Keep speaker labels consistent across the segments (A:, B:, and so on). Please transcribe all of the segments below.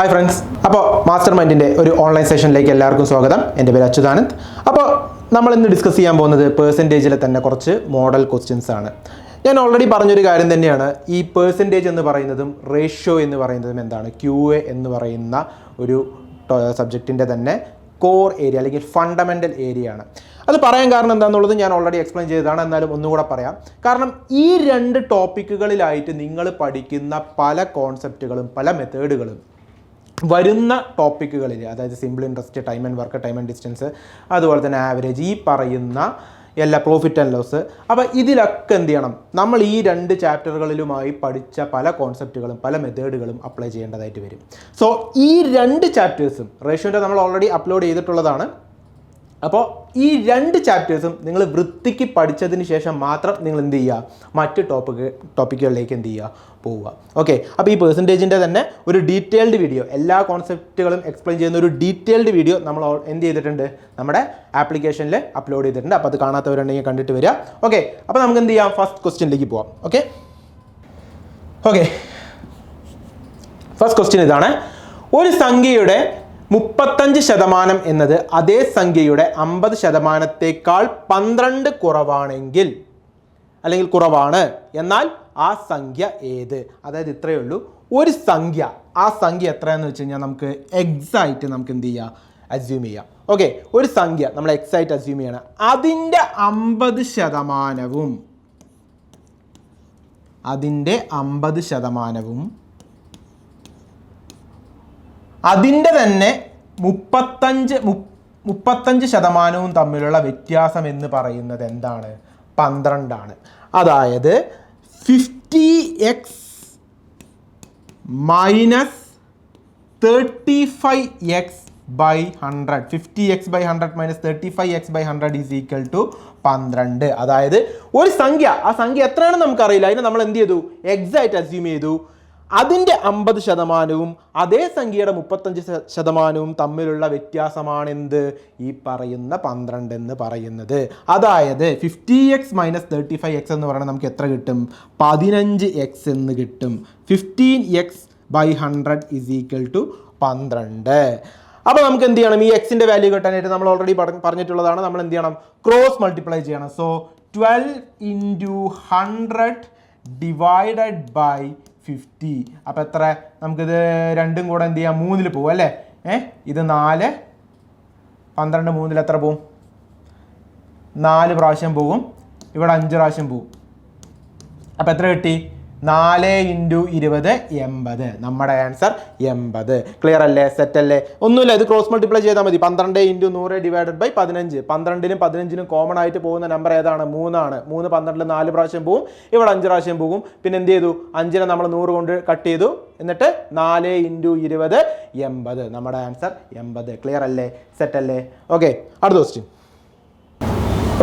A: Hi friends, അപ്പോൾ master മൈൻഡിൻ്റെ ഒരു online സെഷനിലേക്ക് എല്ലാവർക്കും സ്വാഗതം. എൻ്റെ പേര് അച്യുതാനന്ദ്. അപ്പോൾ നമ്മൾ ഇന്ന് ഡിസ്കസ് ചെയ്യാൻ പോകുന്നത് പേഴ്സൻറ്റേജിലെ തന്നെ കുറച്ച് മോഡൽ ക്വസ്റ്റ്യൻസ് ആണ്. ഞാൻ ഓൾറെഡി പറഞ്ഞൊരു കാര്യം തന്നെയാണ്, ഈ പേഴ്സൻറ്റേജ് എന്ന് പറയുന്നതും റേഷ്യോ എന്ന് പറയുന്നതും എന്താണ്, QA എന്ന് പറയുന്ന ഒരു സബ്ജക്റ്റിൻ്റെ തന്നെ കോർ ഏരിയ അല്ലെങ്കിൽ ഫണ്ടമെൻ്റൽ ഏരിയ ആണ്. അത് പറയാൻ കാരണം എന്താണെന്നുള്ളത് ഞാൻ ഓൾറെഡി എക്സ്പ്ലെയിൻ ചെയ്തതാണ്, എന്നാലും ഒന്നുകൂടെ പറയാം. കാരണം ഈ രണ്ട് ടോപ്പിക്കുകളിലായിട്ട് നിങ്ങൾ പഠിക്കുന്ന പല കോൺസെപ്റ്റുകളും പല മെത്തേഡുകളും വരുന്ന ടോപ്പിക്കുകളിൽ, അതായത് simple interest, time and work, time and distance, അതുപോലെ തന്നെ ആവറേജ്, ഈ പറയുന്ന എല്ലാ പ്രോഫിറ്റ് ആൻഡ് ലോസ്, അപ്പോൾ ഇതിലൊക്കെ എന്ത് ചെയ്യണം, നമ്മൾ ഈ രണ്ട് ചാപ്റ്ററുകളിലുമായി പഠിച്ച പല കോൺസെപ്റ്റുകളും പല മെത്തേഡുകളും അപ്ലൈ ചെയ്യേണ്ടതായിട്ട് വരും. സോ ഈ രണ്ട് ചാപ്റ്റേഴ്സും റേഷ്യോൻ്റെ നമ്മൾ ഓൾറെഡി അപ്ലോഡ് ചെയ്തിട്ടുള്ളതാണ്. അപ്പോൾ ഈ രണ്ട് ചാപ്റ്റേഴ്സും നിങ്ങൾ വൃത്തിക്ക് പഠിച്ചതിന് ശേഷം മാത്രം നിങ്ങൾ എന്ത് ചെയ്യുക, മറ്റ് ടോപ്പിക്കുകളിലേക്ക് എന്ത് ചെയ്യുക, പോവുക. ഓക്കെ, അപ്പോൾ ഈ പേഴ്സൻറ്റേജിൻ്റെ തന്നെ ഒരു ഡീറ്റെയിൽഡ് വീഡിയോ, എല്ലാ കോൺസെപ്റ്റുകളും എക്സ്പ്ലെയിൻ ചെയ്യുന്ന ഒരു ഡീറ്റെയിൽഡ് വീഡിയോ നമ്മൾ എന്ത് ചെയ്തിട്ടുണ്ട്, നമ്മുടെ ആപ്ലിക്കേഷനിൽ അപ്ലോഡ് ചെയ്തിട്ടുണ്ട്. അപ്പോൾ അത് കാണാത്തവരുണ്ടെങ്കിൽ കണ്ടിട്ട് വരിക. ഓക്കെ, അപ്പോൾ നമുക്ക് എന്ത് ചെയ്യാം, ഫസ്റ്റ് ക്വസ്റ്റ്യനിലേക്ക് പോവാം. ഓക്കെ, ഫസ്റ്റ് ക്വസ്റ്റ്യൻ ഇതാണ്. ഒരു സംഖ്യയുടെ 35% എന്നത് അതേ സംഖ്യയുടെ 50%-ത്തേക്കാൾ 12 കുറവാണെങ്കിൽ, അല്ലെങ്കിൽ കുറവാണ്, എന്നാൽ ആ സംഖ്യ ഏത്? അതായത് ഇത്രയേ ഉള്ളൂ. ഒരു സംഖ്യ, ആ സംഖ്യ എത്രയാണെന്ന് വെച്ച് കഴിഞ്ഞാൽ നമുക്ക് എക്സായിട്ട് നമുക്ക് എന്ത് ചെയ്യാം, അസ്യൂം ചെയ്യാം. ഓക്കെ, ഒരു സംഖ്യ നമ്മൾ എക്സായിട്ട് അസ്യൂം ചെയ്യണം. അതിൻ്റെ 50%, അതിൻ്റെ തന്നെ 35% തമ്മിലുള്ള വ്യത്യാസം എന്ന് പറയുന്നത് എന്താണ്, 12 ആണ്. അതായത് 50x minus 35x by 100, 50x/100 minus 35x/100 is equal to 12. അതായത് ഒരു സംഖ്യ, ആ സംഖ്യ എത്രയാണെന്ന് നമുക്കറിയില്ല, അതിനെ നമ്മൾ എന്ത് ചെയ്തു, എക്സായിട്ട് അസ്യൂം ചെയ്തു. അതിൻ്റെ 50%-വും അതേ സംഖ്യയുടെ 35%-വും തമ്മിലുള്ള വ്യത്യാസമാണെന്ത്, ഈ പറയുന്ന 12 എന്ന് പറയുന്നത്. അതായത് 50x മൈനസ് 35x എന്ന് പറയുന്നത് നമുക്ക് എത്ര കിട്ടും, 15x എന്ന് കിട്ടും. 15x/100 is equal to 12. അപ്പോൾ നമുക്ക് എന്ത് ചെയ്യണം, ഈ എക്സിൻ്റെ വാല്യൂ കിട്ടാനായിട്ട് നമ്മൾ ഓൾറെഡി പറഞ്ഞിട്ടുള്ളതാണ്, നമ്മൾ എന്ത് ചെയ്യണം, ക്രോസ് മൾട്ടിപ്ലൈ ചെയ്യണം. So 12 × 100 divided by 50. അപ്പോൾ എത്ര, നമുക്കിത് രണ്ടും കൂടെ എന്ത് ചെയ്യാം, 3-ൽ പോകും അല്ലേ. ഇത് 4, 12 3-ൽ എത്ര പോവും, 4 പ്രാവശ്യം പോകും. ഇവിടെ 5 പ്രാവശ്യം പോകും. അപ്പോൾ എത്ര കിട്ടി, 4 × 20 80. നമ്മുടെ ആൻസർ 80. ക്ലിയർ അല്ലേ, സെറ്റ് അല്ലേ? ഒന്നുമില്ല, ഇത് ക്രോസ് മൾട്ടിപ്ലൈ ചെയ്താൽ മതി. 12 × 100 ഡിവൈഡഡ് ബൈ 15. 12-നും 15-നും കോമൺ ആയിട്ട് പോകുന്ന നമ്പർ ഏതാണ്, 3 ആണ്. 3 12-ൽ 4 പ്രാവശ്യം പോകും. ഇവിടെ 5 പ്രാവശ്യം പോകും. പിന്നെ എന്ത് ചെയ്തു, 5-നെ നമ്മൾ 100 കൊണ്ട് കട്ട് ചെയ്തു. എന്നിട്ട് 4 × 20 80. നമ്മുടെ ആൻസർ 80. ക്ലിയർ അല്ലേ, സെറ്റ് അല്ലേ? ഓക്കെ, അടുത്ത ക്വസ്റ്റ്യൻ.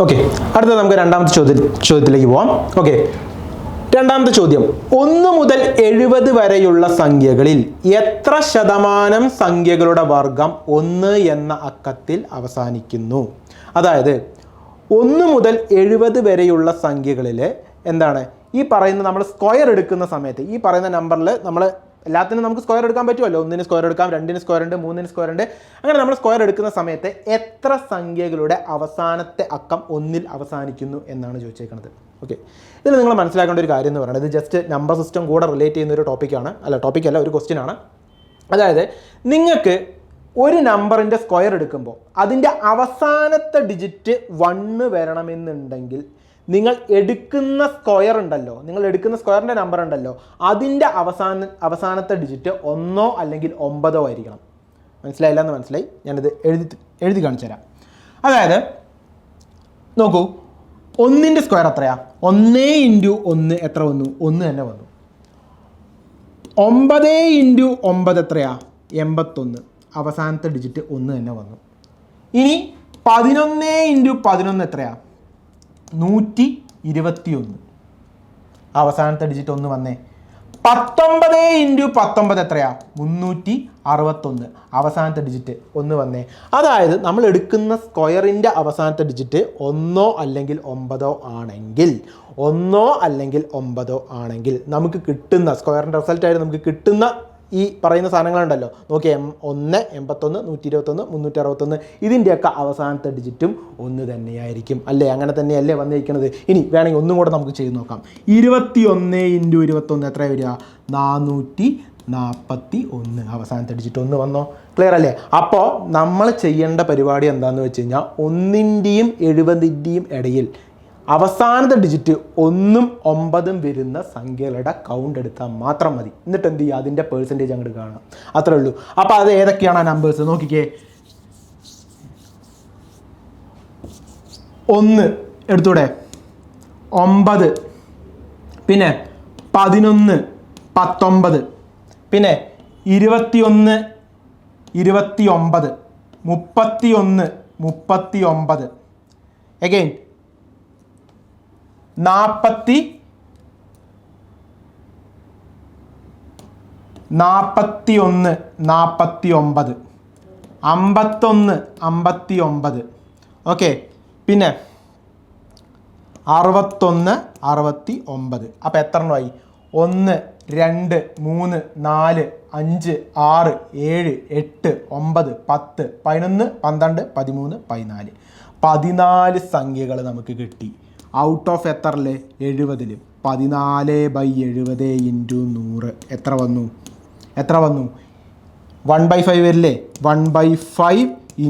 A: ഓക്കെ, അടുത്ത നമുക്ക് രണ്ടാമത്തെ ചോദ്യത്തിലേക്ക് പോവാം. ഓക്കെ, രണ്ടാമത്തെ ചോദ്യം. 1 മുതൽ 70 വരെയുള്ള സംഖ്യകളിൽ എത്ര ശതമാനം സംഖ്യകളുടെ വർഗം 1 എന്ന അക്കത്തിൽ അവസാനിക്കുന്നു? അതായത് 1 മുതൽ 70 വരെയുള്ള സംഖ്യകളിൽ എന്താണ്, ഈ പറയുന്ന നമ്മൾ സ്ക്വയർ എടുക്കുന്ന സമയത്ത്, ഈ പറയുന്ന നമ്പറിൽ നമ്മൾ എല്ലാത്തിനും നമുക്ക് സ്ക്വയർ എടുക്കാൻ പറ്റുമല്ലോ. 1-ന് സ്ക്വയർ എടുക്കാം, 2-ന് സ്ക്വയർ ഉണ്ട്, 3-ന് സ്ക്വയർ ഉണ്ട്. അങ്ങനെ നമ്മൾ സ്ക്വയർ എടുക്കുന്ന സമയത്ത് എത്ര സംഖ്യകളുടെ അവസാനത്തെ അക്കം 1-ൽ അവസാനിക്കുന്നു എന്നാണ് ചോദിച്ചേക്കുന്നത്. ഓക്കെ, ഇതിൽ നിങ്ങൾ മനസ്സിലാക്കേണ്ട ഒരു കാര്യം എന്ന് പറയുന്നത്, ഇത് ജസ്റ്റ് നമ്പർ സിസ്റ്റം കൂടെ റിലേറ്റ് ചെയ്യുന്ന ഒരു ടോപ്പിക്കല്ല, ഒരു ക്വസ്റ്റ്യൻ ആണ്. അതായത് നിങ്ങൾക്ക് ഒരു നമ്പറിൻ്റെ സ്ക്വയർ എടുക്കുമ്പോൾ അതിൻ്റെ അവസാനത്തെ ഡിജിറ്റ് 1 വരണമെന്നുണ്ടെങ്കിൽ നിങ്ങൾ എടുക്കുന്ന സ്ക്വയറിൻ്റെ നമ്പർ ഉണ്ടല്ലോ, അതിൻ്റെ അവസാനത്തെ ഡിജിറ്റ് 1 അല്ലെങ്കിൽ 9 ആയിരിക്കണം. മനസ്സിലായില്ല എന്ന് മനസ്സിലായി, ഞാനിത് എഴുതി കാണിച്ചു തരാം. അതായത് നോക്കൂ, 1-ൻ്റെ സ്ക്വയർ എത്രയാ, 1 × 1 എത്ര വന്നു, 1 തന്നെ വന്നു. 9 × 9 എത്രയാ, 81. അവസാനത്തെ ഡിജിറ്റ് 1 തന്നെ വന്നു. ഇനി 11 × 11 എത്രയാ, 121. അവസാനത്തെ ഡിജിറ്റ് 1 വന്നേ. 19 × 19 എത്രയാ, 361. അവസാനത്തെ ഡിജിറ്റ് 1 വന്നേ. അതായത് നമ്മൾ എടുക്കുന്ന സ്ക്വയറിൻ്റെ അവസാനത്തെ ഡിജിറ്റ് 1 അല്ലെങ്കിൽ 9 ആണെങ്കിൽ നമുക്ക് കിട്ടുന്ന സ്ക്വയറിൻ്റെ റിസൾട്ടായിട്ട് നമുക്ക് കിട്ടുന്ന ഈ പറയുന്ന സാധനങ്ങളുണ്ടല്ലോ നോക്കി 1, 81, 121, 361 ഇതിൻ്റെയൊക്കെ അവസാനത്തെ ഡിജിറ്റും 1 തന്നെയായിരിക്കും അല്ലേ? അങ്ങനെ തന്നെയല്ലേ വന്നിരിക്കുന്നത്. ഇനി വേണമെങ്കിൽ ഒന്നും കൂടെ നമുക്ക് ചെയ്ത് നോക്കാം. 21 × 21 എത്ര വരിക? 441. അവസാനത്തെ ഡിജിറ്റ് 1 വന്നോ? ക്ലിയർ അല്ലേ? അപ്പോൾ നമ്മൾ ചെയ്യേണ്ട പരിപാടി എന്താണെന്ന് വെച്ച് കഴിഞ്ഞാൽ 1ൻ്റെയും 70ൻ്റെയും ഇടയിൽ അവസാനത്തെ ഡിജിറ്റ് 1ഉം 9ഉം വരുന്ന സംഖ്യകളുടെ കൗണ്ട് എടുത്താൽ മാത്രം മതി. എന്നിട്ട് എന്ത് ചെയ്യുക? അതിൻ്റെ പേഴ്സൻറ്റേജ് അങ്ങോട്ട് കാണാം. അത്രേ ഉള്ളൂ. അപ്പോൾ അത് ഏതൊക്കെയാണ് ആ നമ്പേഴ്സ് നോക്കിക്കേ. 1 എടുത്തൂടെ, 9, പിന്നെ 11, 19, പിന്നെ 21, 29, 31, 39, അഗൈൻ 41, 49, 51, 59. ഓക്കെ, പിന്നെ 61, 69. അപ്പോൾ എത്ര എണ്ണമായി? 1, 2, 3, 4, 5, 6, 7, 8, 9, 10, 11, 12, 13, 14. 14 സംഖ്യകൾ നമുക്ക് കിട്ടി. Out of എത്രല്ലേ? 70. 14/70 × 100 എത്ര വന്നു? 1/5 വരില്ലേ? 1/5 ×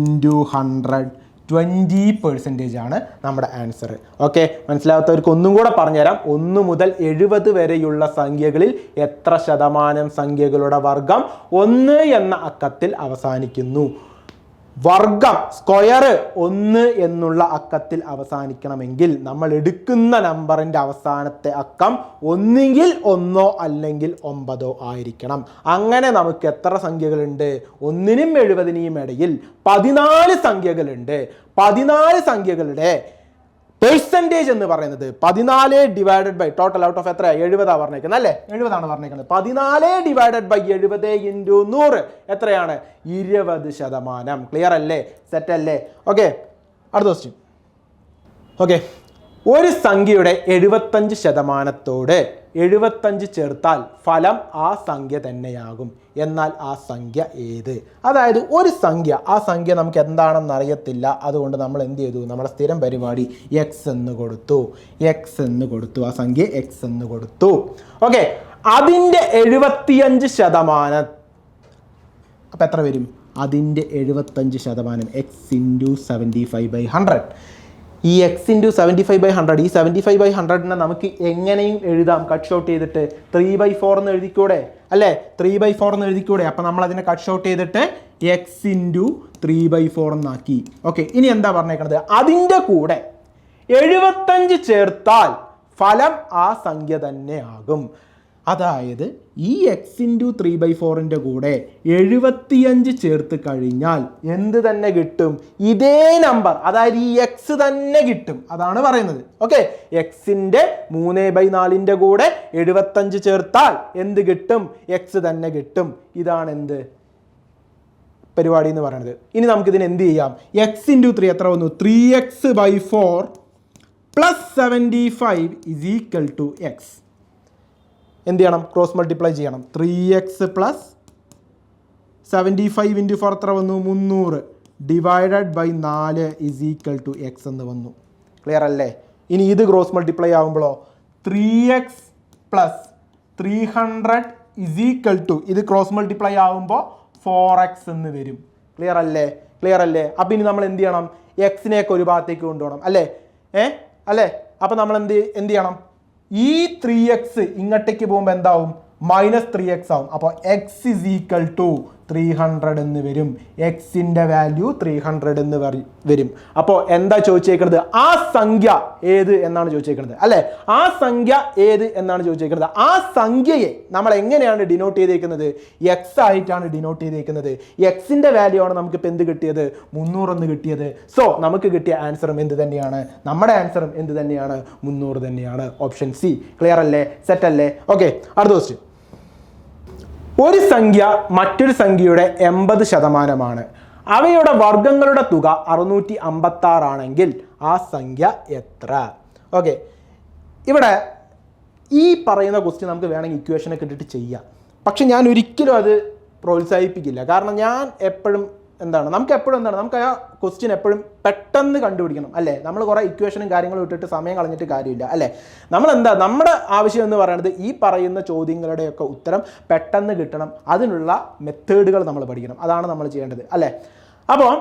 A: 100 20% ആണ് നമ്മുടെ ആൻസർ. ഓക്കെ, മനസ്സിലാവാത്തവർക്ക് ഒന്നും കൂടെ പറഞ്ഞുതരാം. 1 മുതൽ 70 വരെയുള്ള സംഖ്യകളിൽ എത്ര ശതമാനം സംഖ്യകളുടെ വർഗം 1 എന്ന അക്കത്തിൽ അവസാനിക്കുന്നു? വർഗം സ്ക്വയർ 1 എന്നുള്ള അക്കത്തിൽ അവസാനിക്കണമെങ്കിൽ നമ്മൾ എടുക്കുന്ന നമ്പറിൻ്റെ അവസാനത്തെ അക്കം ഒന്നുകിൽ 1 അല്ലെങ്കിൽ 9 ആയിരിക്കണം. അങ്ങനെ നമുക്ക് എത്ര സംഖ്യകളുണ്ട്? 1നും 70നും ഇടയിൽ 14 സംഖ്യകളുണ്ട്. 14 സംഖ്യകളുടെ പെർസെൻറ്റേജ് എന്ന് പറയുന്നത് 14 divided by total out of എത്ര? 70 പറഞ്ഞേക്കുന്നത് അല്ലേ? 70 പറഞ്ഞേക്കുന്നത്. 14 ഡിവൈഡഡ് ബൈ 70 × 100 എത്രയാണ്? 20%. ക്ലിയർ അല്ലേ? സെറ്റ് അല്ലേ? ഓക്കെ, അടുത്ത ക്വസ്റ്റ്യൻ. ഓക്കെ, ഒരു സംഖ്യയുടെ 75% 75 ചേർത്താൽ ഫലം ആ സംഖ്യ തന്നെയാകും. എന്നാൽ ആ സംഖ്യ ഏത്? അതായത് ഒരു സംഖ്യ, ആ സംഖ്യ നമുക്ക് എന്താണെന്ന് അറിയത്തില്ല. അതുകൊണ്ട് നമ്മൾ എന്ത് ചെയ്തു? നമ്മുടെ സ്ഥിരം പരിപാടി x എന്ന് കൊടുത്തു. ആ സംഖ്യ x എന്ന് കൊടുത്തു. ഓക്കെ, അതിൻ്റെ 75%. അപ്പം എത്ര വരും? അതിൻ്റെ 75% x × 75/100. ഈ x × 75/100, ഈ 75/100നെ നമുക്ക് എങ്ങനെയും എഴുതാം. കട്ട് ഷോട്ട് ചെയ്തിട്ട് 3/4 എന്ന് എഴുതിക്കൂടെ അല്ലേ? 3/4 എന്ന് എഴുതിക്കൂടെ? അപ്പം നമ്മൾ അതിനെ കട്ട് ഷോട്ട് ചെയ്തിട്ട് x × 3/4 എന്നാക്കി. ഓക്കെ, ഇനി എന്താ പറഞ്ഞേക്കണത്? അതിൻ്റെ കൂടെ 75 ചേർത്താൽ ഫലം ആ സംഖ്യ തന്നെ ആകും. അതായത് ഈ x × 3/4ൻ്റെ കൂടെ 75 ചേർത്ത് കഴിഞ്ഞാൽ എന്ത് തന്നെ കിട്ടും? ഇതേ നമ്പർ, അതായത് ഈ x തന്നെ കിട്ടും. അതാണ് പറയുന്നത്. ഓക്കെ, x-ൻ്റെ 3/4ൻ്റെ കൂടെ 75 ചേർത്താൽ എന്ത് കിട്ടും? x തന്നെ കിട്ടും. ഇതാണ് എന്ത് പരിപാടി എന്ന് പറയുന്നത്. ഇനി നമുക്കിതിന് എന്ത് ചെയ്യാം? x × 3 എത്ര വന്നു? 3x/4 + 75 = x. എന്ത് ചെയ്യണം? ക്രോസ് മൾട്ടിപ്ലൈ ചെയ്യണം. 3x + 75 × 4 എത്ര വന്നു? 300 ഡിവൈഡഡ് ബൈ 4 = x എന്ന് വന്നു. ക്ലിയർ അല്ലേ? ഇനി ഇത് ക്രോസ് മൾട്ടിപ്ലൈ ആകുമ്പോഴോ 3x + 300 ഇത് ക്രോസ് മൾട്ടിപ്ലൈ ആകുമ്പോൾ 4x എന്ന് വരും. ക്ലിയർ അല്ലേ? അപ്പം ഇനി നമ്മൾ എന്ത് ചെയ്യണം? എക്സിനെയൊക്കെ ഒരു ഭാഗത്തേക്ക് കൊണ്ടുപോകണം അല്ലേ? അല്ലേ? അപ്പം നമ്മൾ എന്ത് ചെയ്യണം? ഈ 3x ഇങ്ങോട്ടേക്ക് പോകുമ്പോൾ എന്താവും? -3x ആവും. അപ്പോൾ x = 300 എന്ന് വരും. എക്സിൻ്റെ വാല്യൂ 300 എന്ന് വരും. അപ്പോൾ എന്താ ചോദിച്ചേക്കുന്നത്? ആ സംഖ്യ ഏത് എന്നാണ് ചോദിച്ചേക്കുന്നത് അല്ലേ? ആ സംഖ്യ ഏത് എന്നാണ് ചോദിച്ചേക്കുന്നത്. ആ സംഖ്യയെ നമ്മൾ എങ്ങനെയാണ് ഡിനോട്ട് ചെയ്തേക്കുന്നത്? x ആയിട്ടാണ് ഡിനോട്ട് ചെയ്തേക്കുന്നത്. എക്സിൻ്റെ വാല്യൂ ആണ് നമുക്കിപ്പോൾ എന്ത് കിട്ടിയത്? 300 എന്ന് കിട്ടിയത്. സോ നമുക്ക് കിട്ടിയ ആൻസറും എന്ത് തന്നെയാണ്? നമ്മുടെ ആൻസറും എന്ത് തന്നെയാണ്? 300 തന്നെയാണ്. Option C. ക്ലിയർ അല്ലേ? സെറ്റ് അല്ലേ? ഓക്കെ, അടുത്ത ക്വസ്റ്റ്യൻ. ഒരു സംഖ്യ മറ്റൊരു സംഖ്യയുടെ 80% അവയുടെ വർഗങ്ങളുടെ തുക 656 ആണെങ്കിൽ ആ സംഖ്യ എത്ര? ഓക്കെ, ഇവിടെ ഈ പറയുന്ന ക്വസ്റ്റ്യൻ നമുക്ക് വേണമെങ്കിൽ ഇക്വേഷനൊക്കെ ഇട്ടിട്ട് ചെയ്യാം. പക്ഷെ ഞാൻ ഒരിക്കലും അത് പ്രോത്സാഹിപ്പിക്കില്ല. കാരണം ഞാൻ എപ്പോഴും നമുക്ക് ആ ക്വസ്റ്റ്യൻ എപ്പോഴും പെട്ടെന്ന് കണ്ടുപിടിക്കണം അല്ലേ. നമ്മൾ കുറേ ഇക്വേഷനും കാര്യങ്ങളും ഇട്ടിട്ട് സമയം കളഞ്ഞിട്ട് കാര്യമില്ല അല്ലേ. നമ്മുടെ ആവശ്യം എന്ന് പറയുന്നത് ഈ പറയുന്ന ചോദ്യങ്ങളുടെയൊക്കെ ഉത്തരം പെട്ടെന്ന് കിട്ടണം. അതിനുള്ള മെത്തേഡുകൾ നമ്മൾ പഠിക്കണം. അതാണ് നമ്മൾ ചെയ്യേണ്ടത് അല്ലേ. അപ്പോൾ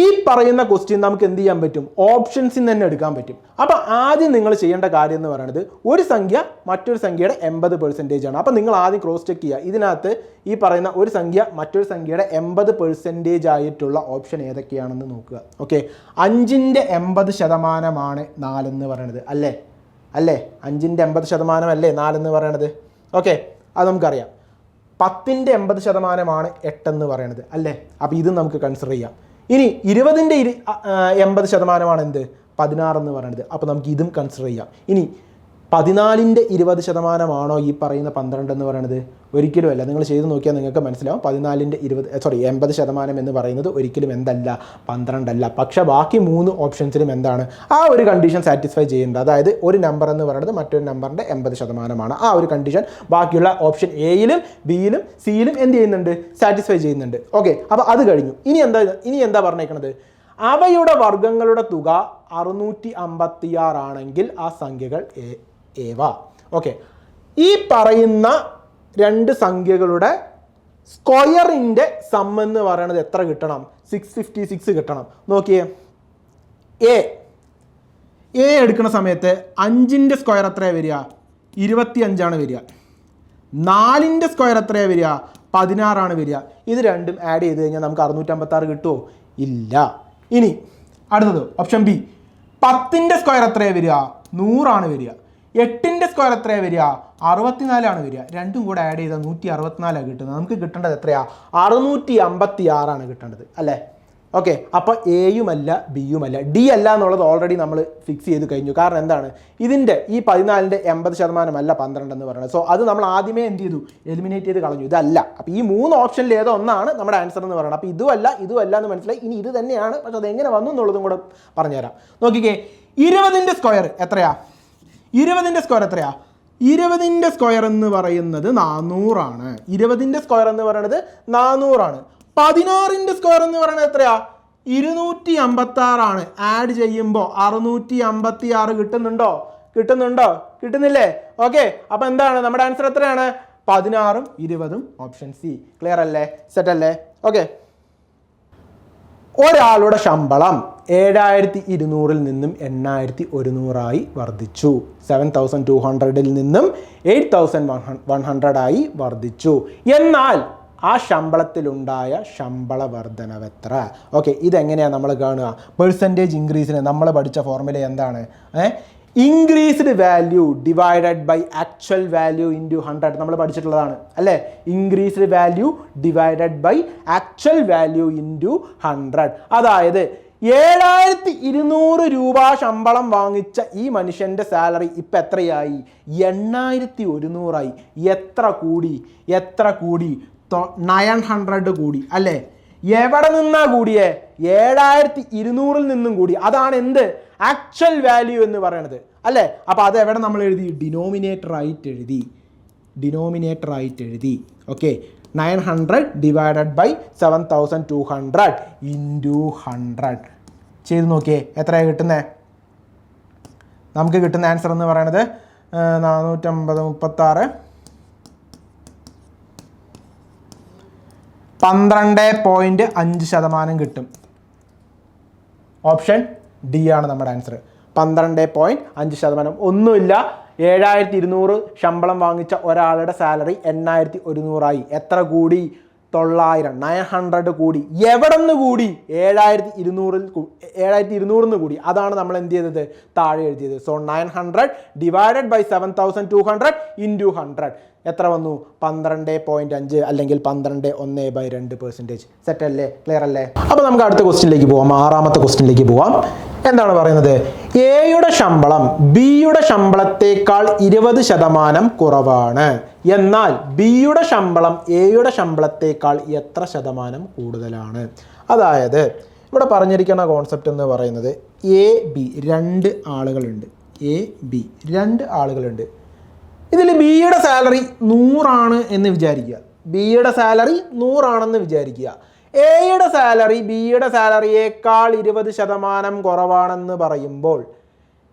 A: ഈ പറയുന്ന ക്വസ്റ്റ്യൻ നമുക്ക് എന്ത് ചെയ്യാൻ പറ്റും? ഓപ്ഷൻസിൽ തന്നെ എടുക്കാൻ പറ്റും. അപ്പോൾ ആദ്യം നിങ്ങൾ ചെയ്യേണ്ട കാര്യം എന്ന് പറയുന്നത് ഒരു സംഖ്യ മറ്റൊരു സംഖ്യയുടെ 80% ആണ്. അപ്പോൾ നിങ്ങൾ ആദ്യം ക്രോസ് ചെക്ക് ചെയ്യുക. ഇതിനകത്ത് ഈ പറയുന്ന ഒരു സംഖ്യ മറ്റൊരു സംഖ്യയുടെ 80% ആയിട്ടുള്ള ഓപ്ഷൻ ഏതൊക്കെയാണെന്ന് നോക്കുക. ഓക്കെ, 5ന്റെ 80% 4 എന്ന് പറയണത് അല്ലേ. 5ന്റെ 80% അല്ലേ 4 എന്ന് പറയണത്. ഓക്കെ, അത് നമുക്കറിയാം. 10ന്റെ 80% 8 എന്ന് പറയണത് അല്ലേ. അപ്പോൾ ഇത് നമുക്ക് കൺസിഡർ ചെയ്യാം. ഇനി 20ന്റെ 80% എന്ത്? 16 എന്ന് പറയുന്നത്. അപ്പോൾ നമുക്ക് ഇതും കൺസിഡർ ചെയ്യാം. ഇനി 14ന്റെ 20% ഈ പറയുന്ന 12 എന്ന് പറയുന്നത്? ഒരിക്കലും അല്ല. നിങ്ങൾ ചെയ്ത് നോക്കിയാൽ നിങ്ങൾക്ക് മനസ്സിലാവും. 14ന്റെ 80% എന്ന് പറയുന്നത് ഒരിക്കലും എന്തല്ല? 12 അല്ല. പക്ഷേ ബാക്കി 3 ഓപ്ഷൻസിലും എന്താണ്? ആ ഒരു കണ്ടീഷൻ സാറ്റിസ്ഫൈ ചെയ്യേണ്ടത്. അതായത് ഒരു നമ്പർ എന്ന് പറയുന്നത് മറ്റൊരു നമ്പറിൻ്റെ 80%. ആ ഒരു കണ്ടീഷൻ ബാക്കിയുള്ള ഓപ്ഷൻ എയിലും ബിയിലും സിയിലും എന്ത് ചെയ്യുന്നുണ്ട്? സാറ്റിസ്ഫൈ ചെയ്യുന്നുണ്ട്. ഓക്കെ, അപ്പോൾ അത് കഴിഞ്ഞു. ഇനി എന്താ പറഞ്ഞേക്കണത്? അവയുടെ വർഗ്ഗങ്ങളുടെ തുക 656 ആണെങ്കിൽ ആ സംഖ്യകൾ ഏവ. ഓക്കെ, ഈ പറയുന്ന 2 സംഖ്യകളുടെ സ്ക്വയറിൻ്റെ സം എന്ന് പറയുന്നത് എത്ര കിട്ടണം? 656 കിട്ടണം. നോക്കിയേ, എ എടുക്കുന്ന സമയത്ത് 5ന്റെ സ്ക്വയർ എത്രയാണ് വരിക? 25 വരിക. 4ന്റെ സ്ക്വയർ എത്രയാണ് വരിക? 16 വരിക. ഇത് രണ്ടും ആഡ് ചെയ്ത് കഴിഞ്ഞാൽ നമുക്ക് 656 കിട്ടുമോ? ഇല്ല. ഇനി അടുത്തത് ഓപ്ഷൻ ബി. 10ന്റെ സ്ക്വയർ എത്രയാണ് വരിക? 100 വരിക. 8ന്റെ സ്ക്വയർ എത്രയാണ് വരിക? 64 വരിക. രണ്ടും കൂടെ ആഡ് ചെയ്താൽ 164 കിട്ടുന്നത്. നമുക്ക് കിട്ടേണ്ടത് എത്രയാണ്? 656 കിട്ടേണ്ടത് അല്ലേ. ഓക്കെ, അപ്പോൾ എയുമല്ല ബിയുമല്ല ഡി അല്ല എന്നുള്ളത് ഓൾറെഡി നമ്മൾ ഫിക്സ് ചെയ്ത് കഴിഞ്ഞു. കാരണം എന്താണ്? ഇതിൻ്റെ ഈ 14ന്റെ 80% അല്ല 12 എന്ന് പറയുന്നത്. സോ അത് നമ്മൾ ആദ്യമേ എന്ത് ചെയ്തു? എലിമിനേറ്റ് ചെയ്ത് കളഞ്ഞു. ഇതല്ല. അപ്പോൾ ഈ 3 ഓപ്ഷനിൽ ഏതോ ഒന്നാണ് നമ്മുടെ ആൻസർ എന്ന് പറയുന്നത്. അപ്പോൾ ഇതുമല്ല എന്ന് മനസ്സിലായി. ഇനി ഇത് തന്നെയാണ്, പക്ഷെ അത് എങ്ങനെ വന്നു എന്നുള്ളതും കൂടെ പറഞ്ഞുതരാം. നോക്കിക്കേ, 20ന്റെ സ്ക്വയർ എത്രയാ? 20ന്റെ സ്ക്വയർ എത്രയാ? 20ന്റെ സ്ക്വയർ എന്ന് പറയുന്നത് 400 20ന്റെ സ്ക്വയർ എന്ന് പറയുന്നത് 400 16ന്റെ സ്ക്വയർ എന്ന് പറയുന്നത് എത്രയാ? 256 ആഡ് ചെയ്യുമ്പോൾ 656 കിട്ടുന്നില്ലേ? ഓക്കെ, അപ്പോൾ എന്താണ് നമ്മുടെ ആൻസർ? എത്രയാണ്? 16ഉം 20ഉം ഓപ്ഷൻ സി. ക്ലിയർ അല്ലേ? സെറ്റ് അല്ലേ? ഓക്കെ, ഒരാളുടെ ശമ്പളം 7200 നിന്നും 8100 വർദ്ധിച്ചു. 7200 നിന്നും 8100 വർദ്ധിച്ചു. എന്നാൽ ആ ശമ്പളത്തിലുണ്ടായ ശമ്പള വർധനവ് എത്ര? ഓക്കെ, ഇതെങ്ങനെയാണ് നമ്മൾ കാണുക? പെർസെൻറ്റേജ് ഇൻക്രീസിന് നമ്മൾ പഠിച്ച ഫോർമുല എന്താണ്? Increased value divided by actual value into 100 നമ്മൾ പഠിച്ചിട്ടുള്ളതാണ് അല്ലേ. Increased value divided by actual value into 100. അതായത് 7200 രൂപ ശമ്പളം വാങ്ങിച്ച ഈ മനുഷ്യൻ്റെ സാലറി ഇപ്പം എത്രയായി? 8100 എത്ര കൂടി? 900 കൂടി അല്ലേ. എവിടെ നിന്നാ കൂടിയേ? 7200 നിന്നും കൂടി. അതാണ് എന്ത്? ആക്ച്വൽ വാല്യൂ എന്ന് പറയുന്നത് അല്ലേ. അപ്പോൾ അത് എവിടെ നമ്മൾ എഴുതി? ഡിനോമിനേറ്റർ ആയിട്ട് എഴുതി. ഓക്കെ, 900 ഡിവൈഡഡ് ബൈ 7200 ഇൻറ്റു 100 ചെയ്ത് നോക്കിയേ എത്രയാണ് കിട്ടുന്നത്? നമുക്ക് കിട്ടുന്ന ആൻസർ എന്ന് പറയുന്നത് 450 12.5% കിട്ടും. ഓപ്ഷൻ ഡി ആണ് നമ്മുടെ ആൻസർ. 12.5%. ഒന്നുമില്ല, 7200 ശമ്പളം വാങ്ങിച്ച ഒരാളുടെ സാലറി 8100 എത്ര കൂടി? 900 കൂടി. എവിടെ നിന്ന് കൂടി? 7200 കൂടി. അതാണ് നമ്മൾ എന്ത് ചെയ്തത്? താഴെ എഴുതിയത്. സോ 900 ഡിവൈഡഡ് ബൈ 7200 ഇൻറ്റു 100 എത്ര വന്നു? 12.5 അല്ലെങ്കിൽ 12.1/2%. സെറ്റ് അല്ലേ? ക്ലിയർ അല്ലേ? അപ്പോൾ നമുക്ക് അടുത്ത ക്വസ്റ്റ്യനിലേക്ക് പോവാം. 6ാമത്തെ ക്വസ്റ്റ്യനിലേക്ക് പോവാം. എന്താണ് പറയുന്നത്? എയുടെ ശമ്പളം ബിയുടെ ശമ്പളത്തേക്കാൾ 20% കുറവാണ്. എന്നാൽ ബിയുടെ ശമ്പളം എയുടെ ശമ്പളത്തേക്കാൾ എത്ര ശതമാനം കൂടുതലാണ്? അതായത് ഇവിടെ പറഞ്ഞിരിക്കുന്ന കോൺസെപ്റ്റ് എന്ന് പറയുന്നത് രണ്ട് ആളുകളുണ്ട്. ഇതിൽ ബിയുടെ സാലറി 100 എന്ന് വിചാരിക്കുക. ബിയുടെ സാലറി 100 വിചാരിക്കുക. എയുടെ സാലറി ബിയുടെ സാലറിയേക്കാൾ 20% കുറവാണെന്ന് പറയുമ്പോൾ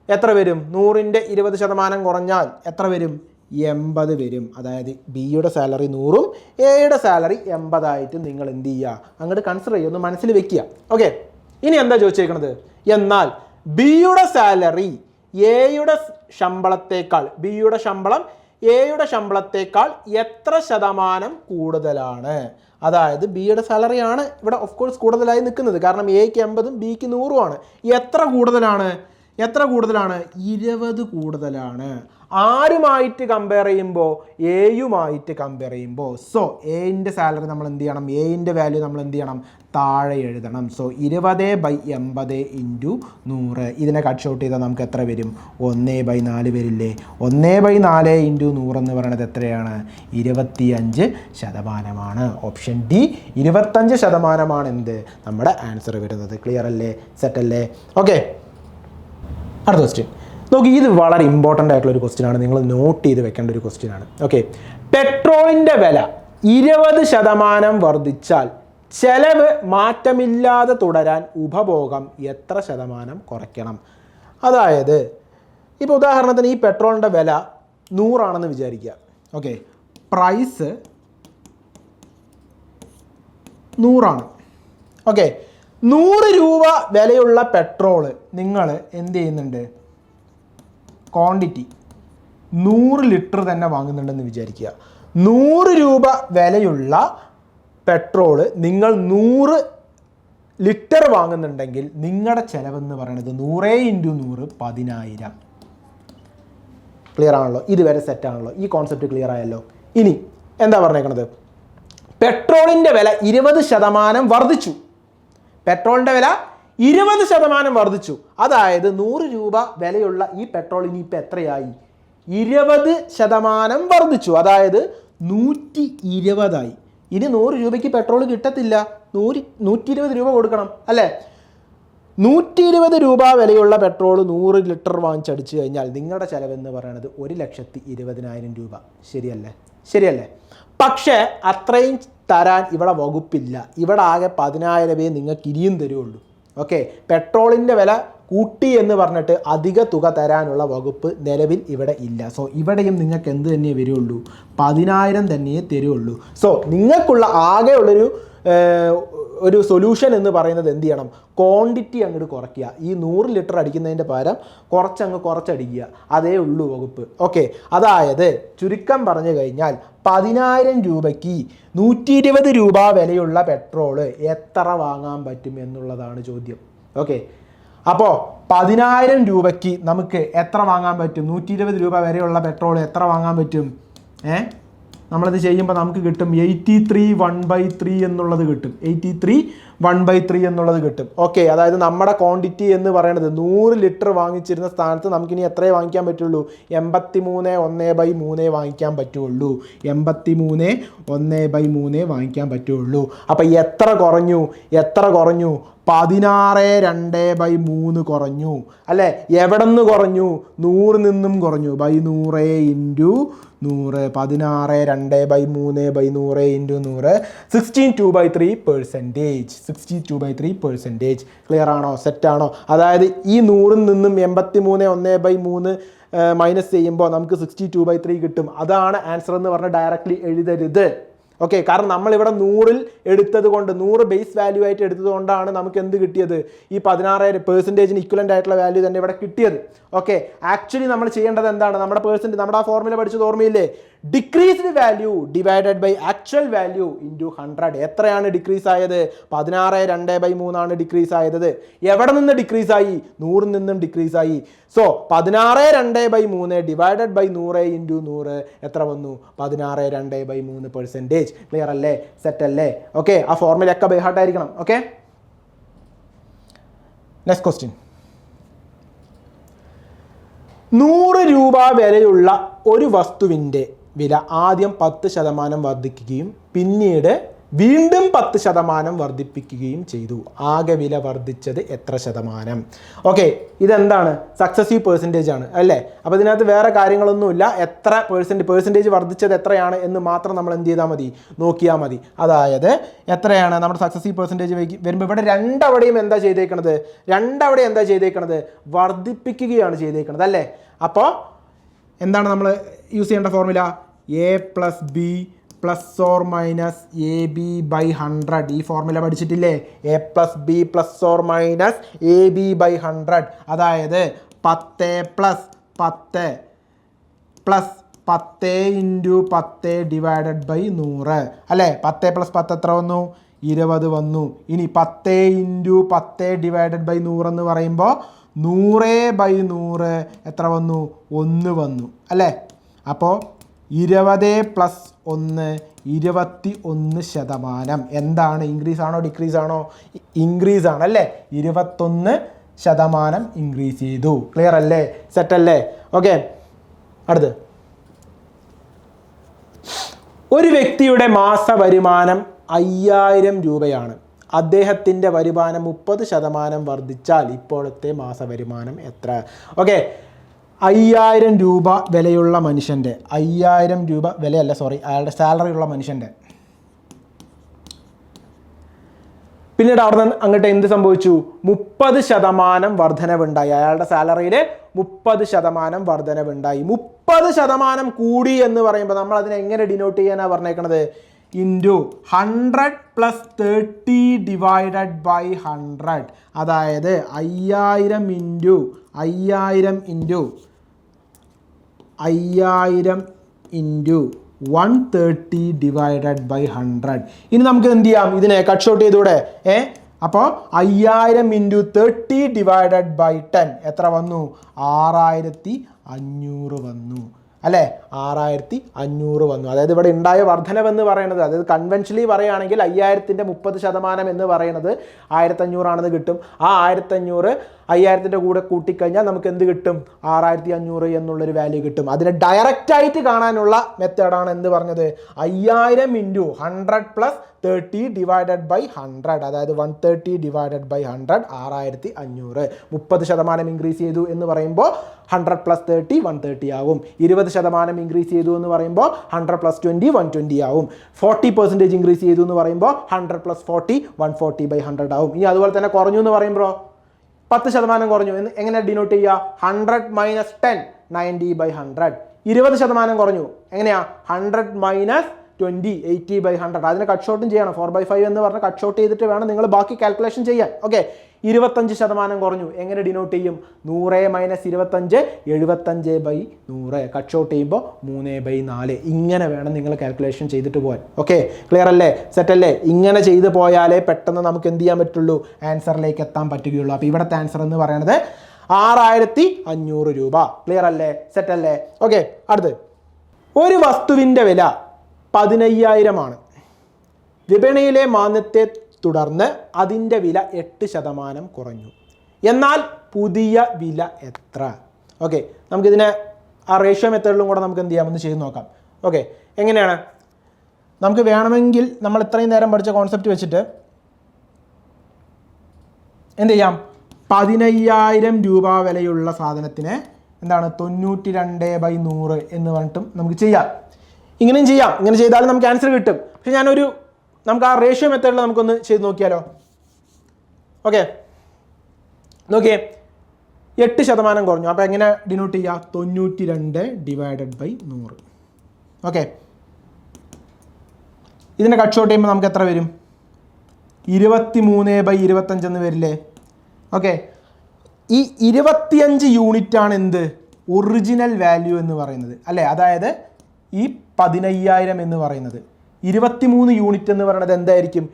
A: എത്ര വരും? 100ന്റെ 20% കുറഞ്ഞാൽ എത്ര വരും? 80 വരും. അതായത് ബിയുടെ സാലറി 100ഉം എയുടെ സാലറി 80 നിങ്ങൾ എന്ത് ചെയ്യുക? അങ്ങോട്ട് കൺസിഡർ ചെയ്യുക, ഒന്ന് മനസ്സിൽ വെക്കുക. ഓക്കെ, ഇനി എന്താ ചോദിച്ചേക്കുന്നത്? എന്നാൽ ബിയുടെ സാലറി എയുടെ ശമ്പളത്തേക്കാൾ, ബിയുടെ ശമ്പളം എയുടെ ശമ്പളത്തേക്കാൾ എത്ര ശതമാനം കൂടുതലാണ്? അതായത് ബിയുടെ സാലറിയാണ് ഇവിടെ ഓഫ് കോഴ്സ് കൂടുതലായി നിൽക്കുന്നത്, കാരണം എക്ക് 80ഉം ബിക്ക് 100ഉമാണ്. എത്ര കൂടുതലാണ്? 20 കൂടുതലാണ്. ആരുമായിട്ട് കമ്പയർ ചെയ്യുമ്പോൾ? എയുമായിട്ട് കമ്പയർ ചെയ്യുമ്പോൾ. സോ എന്റെ സാലറി നമ്മൾ എന്ത് ചെയ്യണം? എന്റെ വാല്യൂ നമ്മൾ എന്ത് ചെയ്യണം? താഴെ എഴുതണം. സോ 20/80 × 100. ഇതിനെ കട്ട് ഷോട്ട് ചെയ്താൽ നമുക്ക് എത്ര വരും? 1/4 വരില്ലേ? 1/4 × 100 എന്ന് പറയുന്നത് എത്രയാണ്? 25%. ഓപ്ഷൻ ഡി 25% എന്ത്? നമ്മുടെ ആൻസർ വരുന്നത്. ക്ലിയർ അല്ലേ? സെറ്റ് അല്ലേ? ഓക്കെ, അടുത്ത ക്വസ്റ്റ്യൻ നോക്കി. ഇത് വളരെ ഇമ്പോർട്ടൻ്റ് ആയിട്ടുള്ള ഒരു ക്വസ്റ്റ്യൻ ആണ്, നിങ്ങൾ നോട്ട് ചെയ്ത് വെക്കേണ്ട ഒരു ക്വസ്റ്റ്യൻ ആണ്. ഓക്കെ, പെട്രോളിൻ്റെ വില 20% വർദ്ധിച്ചാൽ ചെലവ് മാറ്റമില്ലാതെ തുടരാൻ ഉപഭോഗം എത്ര ശതമാനം കുറയ്ക്കണം? അതായത് ഇപ്പോൾ ഉദാഹരണത്തിന് ഈ പെട്രോളിൻ്റെ വില 100 വിചാരിക്കുക. Okay, price 100. ഓക്കെ, 100 രൂപ വിലയുള്ള പെട്രോള് നിങ്ങൾ എന്ത് ചെയ്യുന്നുണ്ട്? ക്വാണ്ടിറ്റി 100 ലിറ്റർ തന്നെ വാങ്ങുന്നുണ്ടെന്ന് വിചാരിക്കുക. 100 രൂപ വിലയുള്ള പെട്രോള് നിങ്ങൾ 100 ലിറ്റർ വാങ്ങുന്നുണ്ടെങ്കിൽ നിങ്ങളുടെ ചിലവെന്ന് പറയുന്നത് 100 × 100 10,000. ക്ലിയർ ആണല്ലോ? ഇതുവരെ സെറ്റാണല്ലോ? ഈ കോൺസെപ്റ്റ് ക്ലിയർ ആയല്ലോ? ഇനി എന്താ പറഞ്ഞേക്കണത്? പെട്രോളിൻ്റെ വില 20% വർദ്ധിച്ചു. പെട്രോളിൻ്റെ വില 20% വർദ്ധിച്ചു. അതായത് 100 രൂപ വിലയുള്ള ഈ പെട്രോൾ ഇനിയിപ്പോൾ എത്രയായി? 20% വർദ്ധിച്ചു. അതായത് 120 ഇനി 100 രൂപയ്ക്ക് പെട്രോൾ കിട്ടത്തില്ല, 120 രൂപ കൊടുക്കണം അല്ലേ? 120 രൂപ വിലയുള്ള പെട്രോൾ 100 ലിറ്റർ വാങ്ങിച്ചടിച്ചു കഴിഞ്ഞാൽ നിങ്ങളുടെ ചിലവെന്ന് പറയുന്നത് 1,20,000 രൂപ. ശരിയല്ലേ? പക്ഷേ അത്രയും തരാൻ ഇവിടെ വകുപ്പില്ല. ഇവിടെ ആകെ 10,000 നിങ്ങൾക്ക് ഇനിയും തരുള്ളൂ. ഓക്കെ, പെട്രോളിൻ്റെ വില കൂട്ടി എന്ന് പറഞ്ഞിട്ട് അധിക തുക തരാനുള്ള വകുപ്പ് നിലവിൽ ഇവിടെ ഇല്ല. സോ ഇവിടെയും നിങ്ങൾക്ക് എന്ത് തന്നെ വരുള്ളൂ? 10,000 തന്നെ തരുള്ളൂ. സോ നിങ്ങൾക്കുള്ള ആകെ ഉള്ളൊരു ഒരു സൊല്യൂഷൻ എന്ന് പറയുന്നത് എന്ത് ചെയ്യണം? ക്വാണ്ടിറ്റി അങ്ങോട്ട് കുറയ്ക്കുക. ഈ 100 ലിറ്റർ അടിക്കുന്നതിൻ്റെ പകരം കുറച്ചടിക്കുക. അതേ ഉള്ളൂ വകുപ്പ്. ഓക്കെ, അതായത് ചുരുക്കം പറഞ്ഞു കഴിഞ്ഞാൽ 10,000 രൂപയ്ക്ക് 120 രൂപ വിലയുള്ള പെട്രോള് എത്ര വാങ്ങാൻ പറ്റും എന്നുള്ളതാണ് ചോദ്യം. ഓക്കെ, അപ്പോൾ 10,000 രൂപയ്ക്ക് നമുക്ക് എത്ര വാങ്ങാൻ പറ്റും? 120 രൂപ വരെയുള്ള പെട്രോൾ എത്ര വാങ്ങാൻ പറ്റും? നമ്മളിത് ചെയ്യുമ്പോൾ നമുക്ക് കിട്ടും 83/1/3 എന്നുള്ളത് കിട്ടും. 83/1/3 എന്നുള്ളത് കിട്ടും. ഓക്കെ, അതായത് നമ്മുടെ ക്വാണ്ടിറ്റി എന്ന് പറയുന്നത് 100 ലിറ്റർ വാങ്ങിച്ചിരുന്ന സ്ഥാനത്ത് നമുക്കിനി എത്രയേ വാങ്ങിക്കാൻ പറ്റുള്ളൂ? 83/1/3 വാങ്ങിക്കാൻ പറ്റുള്ളൂ. 83/1/3 വാങ്ങിക്കാൻ പറ്റുള്ളൂ. അപ്പം എത്ര കുറഞ്ഞു? 16/2/3 കുറഞ്ഞു അല്ലേ? എവിടെ നിന്ന് കുറഞ്ഞു? 100 നിന്നും കുറഞ്ഞു. 100 × 100 16/2/3/100 × 100 62/3%. 62/3%. ക്ലിയർ ആണോ? സെറ്റാണോ? അതായത് ഈ 100 നിന്നും 83/1/3 മൈനസ് ചെയ്യുമ്പോൾ നമുക്ക് 62/3 കിട്ടും. അതാണ് ആൻസർ എന്ന് പറഞ്ഞാൽ ഡയറക്റ്റ്ലി എഴുതരുത്. ഓക്കെ, കാരണം നമ്മളിവിടെ 100ൽ എടുത്തത് കൊണ്ട്, 100 ബേസ് വാല്യൂ ആയിട്ട് എടുത്തത് കൊണ്ടാണ് നമുക്ക് എന്ത് കിട്ടിയത്? ഈ 16% ഇക്വലൻ്റ് ആയിട്ടുള്ള വാല്യൂ തന്നെ ഇവിടെ കിട്ടിയത്. ഓക്കെ, ആക്ച്വലി നമ്മൾ ചെയ്യേണ്ടത് എന്താണ്? നമ്മുടെ ആ ഫോർമുല പഠിച്ചത് ഓർമ്മയില്ലേ? Decreased value divided by actual value into 100. എത്രയാണ് ഡിക്രീസ് ആയത്? 16/2/3 ഡിക്രീസ് ആയത്. എവിടെ നിന്ന് ഡിക്രീസ് ആയി? 100 നിന്നും ഡിക്രീസ് ആയി. സോ 16/2/3 ഡിവൈഡഡ് ബൈ 100 × 100 എത്ര വന്നു? 16/2/3%. ക്ലിയർ അല്ലേ? സെറ്റ് അല്ലേ? ഓക്കെ, ആ ഫോർമുല ഒക്കെ ബൈ ഹാർട്ട് ആയിരിക്കണം. Okay, next question. 100 രൂപ വിലയുള്ള ഒരു വസ്തുവിൻ്റെ വില ആദ്യം 10% വർദ്ധിക്കുകയും പിന്നീട് വീണ്ടും 10% വർദ്ധിപ്പിക്കുകയും ചെയ്തു. ആകെ വില വർദ്ധിച്ചത് എത്ര ശതമാനം? ഓക്കെ, ഇതെന്താണ്? സക്സസീവ് പെർസെൻറ്റേജ് ആണ് അല്ലേ? അപ്പോൾ ഇതിനകത്ത് വേറെ കാര്യങ്ങളൊന്നുമില്ല. എത്ര പെർസെൻറ്റേജ് വർദ്ധിച്ചത് എത്രയാണ് എന്ന് മാത്രം നമ്മൾ എന്ത് ചെയ്താൽ മതി? നോക്കിയാൽ മതി. അതായത് എത്രയാണ് നമ്മുടെ സക്സസീവ് പെർസെൻറ്റേജ് വരുമ്പോൾ ഇവിടെ രണ്ടവിടെയും എന്താ ചെയ്തേക്കണത്? വർദ്ധിപ്പിക്കുകയാണ് ചെയ്തേക്കണത് അല്ലേ? അപ്പോൾ എന്താണ് നമ്മൾ യൂസ് ചെയ്യേണ്ട formula? A plus B plus or minus A B by 100. ഈ ഫോർമുല പഠിച്ചിട്ടില്ലേ? A plus B plus or minus A B by 100. അതായത് 10 plus 10 plus 10 into 10 divided by 100 അല്ലേ? 10 പ്ലസ് 10 എത്ര വന്നു? 20 വന്നു. ഇനി 10 ഇൻറ്റു 10 ഡിവൈഡഡ് ബൈ 100 എന്ന് പറയുമ്പോൾ 100 ബൈ 100 എത്ര വന്നു? 1 വന്നു അല്ലേ? അപ്പോൾ 20 പ്ലസ് 1 21%. എന്താണ്? ഇൻക്രീസ് ആണോ ഡിക്രീസ് ആണോ? ഇൻക്രീസ് ആണ് അല്ലേ? 21% ഇൻക്രീസ് ചെയ്തു. ക്ലിയർ അല്ലേ? സെറ്റ് അല്ലേ? ഓക്കെ, അടുത്ത് ഒരു വ്യക്തിയുടെ മാസ വരുമാനം 5000 രൂപയാണ്. അദ്ദേഹത്തിൻ്റെ വരുമാനം 30% വർദ്ധിച്ചാൽ ഇപ്പോഴത്തെ മാസ വരുമാനം എത്ര? ഓക്കെ, 5000 രൂപ വിലയുള്ള മനുഷ്യൻ്റെ 5000 രൂപ വിലയല്ല, സോറി, അയാളുടെ സാലറി ഉള്ള മനുഷ്യൻ്റെ. പിന്നീട് അവിടെ നിന്ന് അങ്ങോട്ട് എന്ത് സംഭവിച്ചു? 30% വർധനവുണ്ടായി. അയാളുടെ സാലറിയിൽ 30% വർധനവുണ്ടായി. 30% കൂടി എന്ന് പറയുമ്പോൾ നമ്മൾ അതിനെ എങ്ങനെ ഡിനോട്ട് ചെയ്യാനാണ് പറഞ്ഞേക്കണത്? Into 100 plus 30 divided by 100. അതായത് 5000 ഇൻറ്റു 130 ഡിവൈഡഡ് ബൈ 100. ഇനി നമുക്ക് എന്ത് ചെയ്യാം? ഇതിനെ കട്ട് ഷോട്ട് ചെയ്തൂടെ? അപ്പോൾ 5000 ഇൻറ്റു 30 ഡിവൈഡഡ് ബൈ 10 എത്ര വന്നു? 6500 വന്നു അല്ലേ? 6500 വന്നു. അതായത് ഇവിടെ ഉണ്ടായ വർധനവെന്ന് പറയുന്നത്, അതായത് കൺവെൻഷനലി പറയുകയാണെങ്കിൽ 5000ൻ്റെ 30% എന്ന് പറയുന്നത് 1500 ആണെന്ന് കിട്ടും. ആ 1500 5000ൻ്റെ കൂടെ കൂട്ടിക്കഴിഞ്ഞാൽ നമുക്ക് എന്ത് കിട്ടും? 6500 എന്നുള്ളൊരു വാല്യൂ കിട്ടും. അതിനെ ഡയറക്റ്റായിട്ട് കാണാനുള്ള മെത്തേഡാണ് എന്ത് പറഞ്ഞത്? 5000 ഇൻറ്റു 100 പ്ലസ് 30 ഡിവൈഡഡ് ബൈ 100. അതായത് 130 ഡിവൈഡഡ് ബൈ 100 6500. 30% ഇൻക്രീസ് ചെയ്തു എന്ന് പറയുമ്പോൾ 100 പ്ലസ് 30 130 ആവും. 20% ഇൻക്രീസ് ചെയ്തു എന്ന് പറയുമ്പോൾ 100 പ്ലസ് 20 120 ആവും. 40% ഇൻക്രീസ് ചെയ്തു എന്ന് പറയുമ്പോൾ 100 പ്ലസ് 40 140 ബൈ 100 ആവും. ഇനി അതുപോലെ തന്നെ കുറഞ്ഞു എന്ന് പറയുമ്പോൾ 10% കുറഞ്ഞു എന്ന് എങ്ങനെ ഡിനോട്ട് ചെയ്യുക? 100 മൈനസ് 10 90 ബൈ 100. 20% കുറഞ്ഞു എങ്ങനെയാ? 100 മൈനസ് 20 80 ബൈ 100. അതിന് കട്ട് ഷോട്ടും ചെയ്യണം. 4/5 എന്ന് പറഞ്ഞാൽ കട്ട് ഷോട്ട് ചെയ്തിട്ട് വേണം നിങ്ങൾ ബാക്കി കാൽക്കുലേഷൻ ചെയ്യാൻ. ഓക്കെ, 25% കുറഞ്ഞു എങ്ങനെ ഡിനോട്ട് ചെയ്യും? 100 മൈനസ് 25 75 ബൈ 100. കട്ട് ഷോട്ട് ചെയ്യുമ്പോൾ 3/4. ഇങ്ങനെ വേണം നിങ്ങൾ കാൽക്കുലേഷൻ ചെയ്തിട്ട് പോകാൻ. ഓക്കെ, ക്ലിയർ അല്ലേ? സെറ്റ് അല്ലേ? ഇങ്ങനെ ചെയ്ത് പോയാലേ പെട്ടെന്ന് നമുക്ക് എന്ത് ചെയ്യാൻ പറ്റുള്ളൂ? ആൻസറിലേക്ക് എത്താൻ പറ്റുകയുള്ളൂ. അപ്പോൾ ഇവിടുത്തെ ആൻസർ എന്ന് പറയുന്നത് 6500 രൂപ. ക്ലിയർ അല്ലേ? സെറ്റ് അല്ലേ? ഓക്കെ, അടുത്ത് ഒരു വസ്തുവിൻ്റെ വില 15000 ആണ്. വിപണിയിലെ മാന്ദ്യത്തെ തുടർന്ന് അതിൻ്റെ വില 8% കുറഞ്ഞു. എന്നാൽ പുതിയ വില എത്ര? ഓക്കെ, നമുക്കിതിനെ ആ റേഷ്യോ മെത്തേഡിലും കൂടെ നമുക്ക് എന്ത് ചെയ്യാം? ഒന്ന് ചെയ്ത് നോക്കാം. ഓക്കെ, എങ്ങനെയാണ്? നമുക്ക് വേണമെങ്കിൽ നമ്മൾ ഇത്രയും നേരം പഠിച്ച കോൺസെപ്റ്റ് വെച്ചിട്ട് എന്ത് ചെയ്യാം? 15000 രൂപ വിലയുള്ള സാധനത്തിന് എന്താണ് 92/100 എന്ന് പറഞ്ഞിട്ടും നമുക്ക് ചെയ്യാം. ഇങ്ങനെയും ചെയ്യാം. ഇങ്ങനെ ചെയ്താലും നമുക്ക് ആൻസർ കിട്ടും. പക്ഷെ നമുക്ക് ആ റേഷ്യോ മെത്തേഡിൽ നമുക്കൊന്ന് ചെയ്ത് നോക്കിയാലോ? ഓക്കെ, നോക്കിയേ, 8% കുറഞ്ഞു. അപ്പോൾ എങ്ങനെ ഡിനോട്ട് ചെയ്യുക? 92 ഡിവൈഡഡ് ബൈ 100. ഓക്കെ, ഇതിനെ കട്ട് ഷോട്ട് ചെയ്യുമ്പോൾ നമുക്ക് എത്ര വരും? 23/25 എന്ന് വരില്ലേ? ഓക്കെ, ഈ 25 യൂണിറ്റാണ് എന്ത്? ഒറിജിനൽ വാല്യൂ എന്ന് പറയുന്നത് അല്ലേ? അതായത് ഈ 15000 എന്ന് പറയുന്നത്. 23 യൂണിറ്റ് എന്ന് പറയുന്നത് എന്തായിരിക്കും?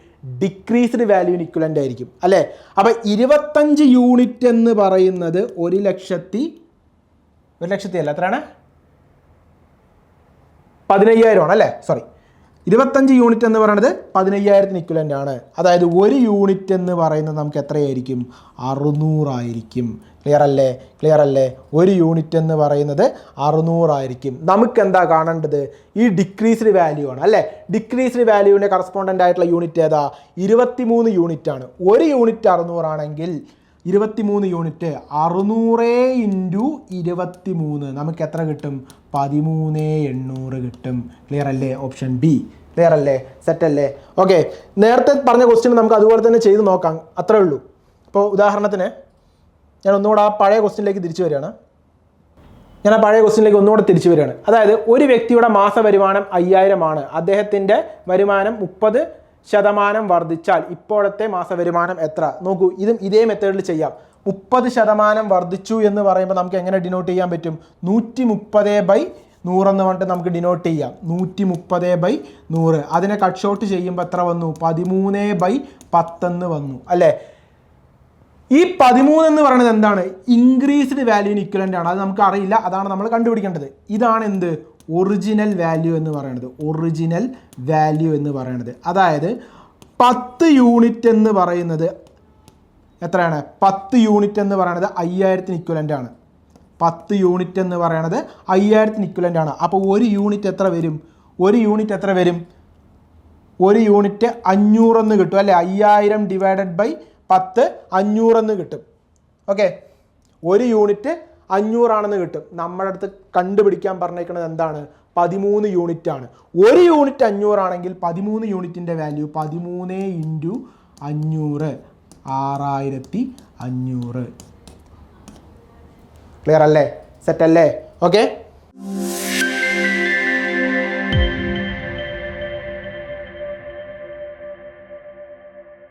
A: ഡിക്രീസ്ഡ് വാല്യൂവിന് ഇക്വലൻ്റ് ആയിരിക്കും അല്ലേ? അപ്പോൾ 25 യൂണിറ്റ് എന്ന് പറയുന്നത് 1,00,000 അല്ല, എത്രയാണ്? 15000 ആണ് അല്ലേ? സോറി, 25 യൂണിറ്റ് എന്ന് പറയുന്നത് 15,000 ഇക്വലൻ്റ് ആണ്. അതായത് ഒരു യൂണിറ്റ് എന്ന് പറയുന്നത് നമുക്ക് എത്രയായിരിക്കും? 600 ആയിരിക്കും. ക്ലിയർ അല്ലേ? ഒരു യൂണിറ്റ് എന്ന് പറയുന്നത് 600 ആയിരിക്കും. നമുക്ക് എന്താ കാണേണ്ടത്? ഈ ഡിക്രീസ്ഡ് വാല്യൂ ആണ് അല്ലേ? ഡിക്രീസ്ഡ് വാല്യൂവിൻ്റെ കറസ്പോണ്ടൻ്റ് ആയിട്ടുള്ള യൂണിറ്റ് ഏതാ? 23 യൂണിറ്റ് ആണ്. ഒരു യൂണിറ്റ് 600 ആണെങ്കിൽ 23 യൂണിറ്റ് 600 × 23 നമുക്ക് എത്ര കിട്ടും? 13,800 കിട്ടും. ക്ലിയർ അല്ലേ? Option B. ക്ലിയർ അല്ലേ? സെറ്റ് അല്ലേ? ഓക്കെ, നേരത്തെ പറഞ്ഞ ക്വസ്റ്റ്യൻ നമുക്ക് അതുപോലെ തന്നെ ചെയ്ത് നോക്കാം. അത്രേ ഉള്ളൂ. ഇപ്പോൾ ഉദാഹരണത്തിന് ഞാൻ ഒന്നുകൂടെ ആ പഴയ ക്വസ്റ്റ്യനിലേക്ക് തിരിച്ചു വരികയാണ്. അതായത് ഒരു വ്യക്തിയുടെ മാസ വരുമാനം 5,000 ആണ്. അദ്ദേഹത്തിൻ്റെ വരുമാനം 30% വർദ്ധിച്ചാൽ ഇപ്പോഴത്തെ മാസ വരുമാനം എത്ര? നോക്കൂ, ഇതേ മെത്തേഡിൽ ചെയ്യാം. 30% വർദ്ധിച്ചു എന്ന് പറയുമ്പോൾ നമുക്ക് എങ്ങനെ ഡിനോട്ട് ചെയ്യാൻ പറ്റും? 130/100 എന്ന് പറഞ്ഞിട്ട് നമുക്ക് ഡിനോട്ട് ചെയ്യാം. 130/100. അതിനെ കട്ട് ഷോട്ട് ചെയ്യുമ്പോൾ എത്ര വന്നു? 13/10 എന്ന് വന്നു അല്ലേ? ഈ 13 എന്ന് പറയുന്നത് എന്താണ്? ഇൻക്രീസ്ഡ് വാല്യൂവിന് ഇക്വലൻ്റ് ആണ്. അത് നമുക്ക് അറിയില്ല, അതാണ് നമ്മൾ കണ്ടുപിടിക്കേണ്ടത്. ഇതാണ് എന്ത്? ഒറിജിനൽ വാല്യൂ എന്ന് പറയുന്നത്. അതായത് 10 യൂണിറ്റ് എന്ന് പറയുന്നത് എത്രയാണ്? 10 യൂണിറ്റ് എന്ന് പറയുന്നത് 5,000 ഇക്വലൻ്റ് ആണ്. 10 യൂണിറ്റ് എന്ന് പറയുന്നത് 5,000 ഇക്വലൻ്റ് ആണ്. അപ്പോൾ ഒരു യൂണിറ്റ് എത്ര വരും? ഒരു യൂണിറ്റ് 500 എന്ന് കിട്ടും അല്ലേ? 5000 / 10 500 എന്ന് കിട്ടും. ഓക്കെ, ഒരു യൂണിറ്റ് 500 ആണെന്ന് കിട്ടും. നമ്മുടെ അടുത്ത് കണ്ടുപിടിക്കാൻ പറഞ്ഞേക്കുന്നത് എന്താണ്? 13 യൂണിറ്റ് ആണ്. ഒരു യൂണിറ്റ് 500 ആണെങ്കിൽ 13 യൂണിറ്റിൻ്റെ വാല്യൂ 13 × 500 6500. ക്ലിയർ അല്ലേ? സെറ്റ് അല്ലേ? ഓക്കെ.